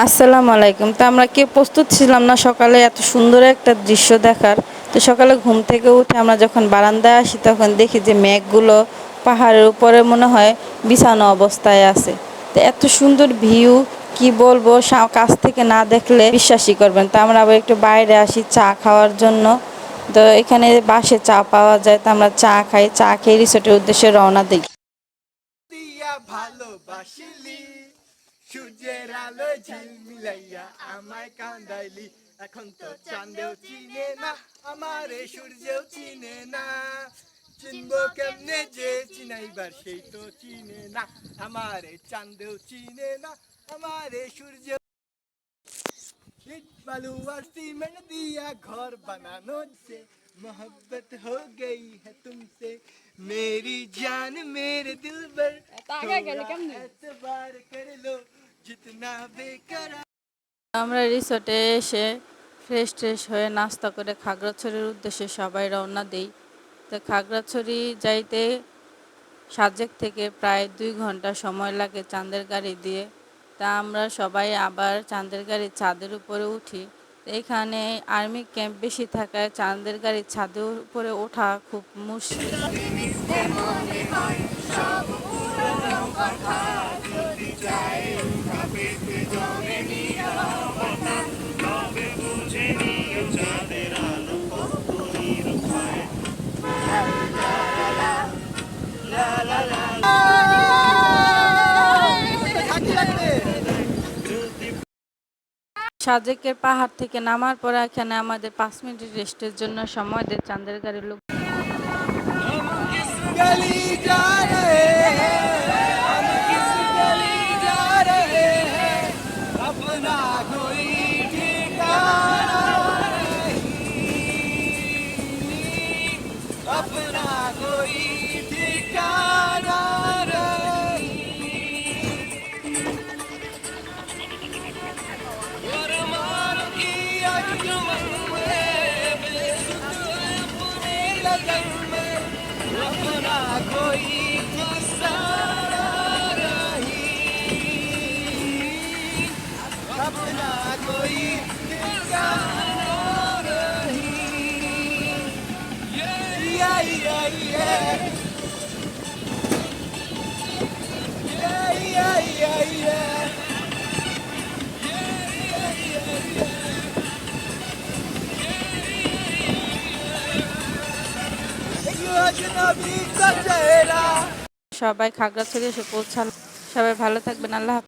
আসসালামু আলাইকুম। তো আমরা কেউ প্রস্তুত ছিলাম না সকালে এত সুন্দর একটা দৃশ্য দেখার। তো সকালে ঘুম থেকে উঠে আমরা যখন বারান্দায় আসি তখন দেখি যে মেঘগুলো পাহাড়ের উপরে মনে হয় বিছানো অবস্থায় আছে। তো এত সুন্দর ভিউ কি বলবো, কাছ থেকে না দেখলে বিশ্বাসই করবেন। তো আমরা আবার একটু বাইরে আসি চা খাওয়ার জন্য। তো এখানে বাসে চা পাওয়া যায়, তো আমরা চা খাই, চা খেয়ে রিসোর্টের উদ্দেশ্যে রওনা দিই। দিয়া ভালোবাসিলি সূর্যের আলো ঝিলমিলাইয়া আমায় কান্দাইলি এখন তো চাঁদেও চিনে না আমারে সূর্যেও চিনে না চিনবো কেমনে যে চিনাইবার সেই তো চিনে না আমারে চাঁদেও চিনে না আমারে সূর্য इट बालू और सीमेंट दिया घर बनानो से मोहब्बत हो गई है तुमसे मेरी जान मेरे दिल पर एतबार कर लो जितना बेकरार। আমরা রিসোর্টে এসে ফ্রেশ হয়ে নাস্তা করে খাগড়াছড়ির উদ্দেশ্যে সবাই রওনা দিই। তো খাগড়াছড়ি যাইতে সাজেক থেকে প্রায় 2 ঘন্টা সময় লাগে চাঁদের গাড়ি দিয়ে। তা আমরা সবাই আবার চাঁদের গাড়ির ছাদের উপরে উঠি। তো এখানে আর্মি ক্যাম্প বেশি থাকায় চাঁদের গাড়ির ছাদের উপরে ওঠা খুব মুশকিল। সাজেকের পাহাড় থেকে নামার পর এখানে আমাদের 5 মিনিট রেস্টের জন্য সময় দেয় চাঁদের গাড়ির লোক। गली जा रहे हैं हम किस गली जा रहे हैं अपना कोई ठिकाना नहीं अपना कोई ठिकाना अपना कोई फसाना नहीं अपना कोई ठिकाना नहीं yeah, yeah, yeah. Yeah, yeah, yeah, yeah. সবাই খাগড়াছড়ি এসে পৌঁছাল। সবাই ভালো থাকবেন। আল্লাহ হাফেজ।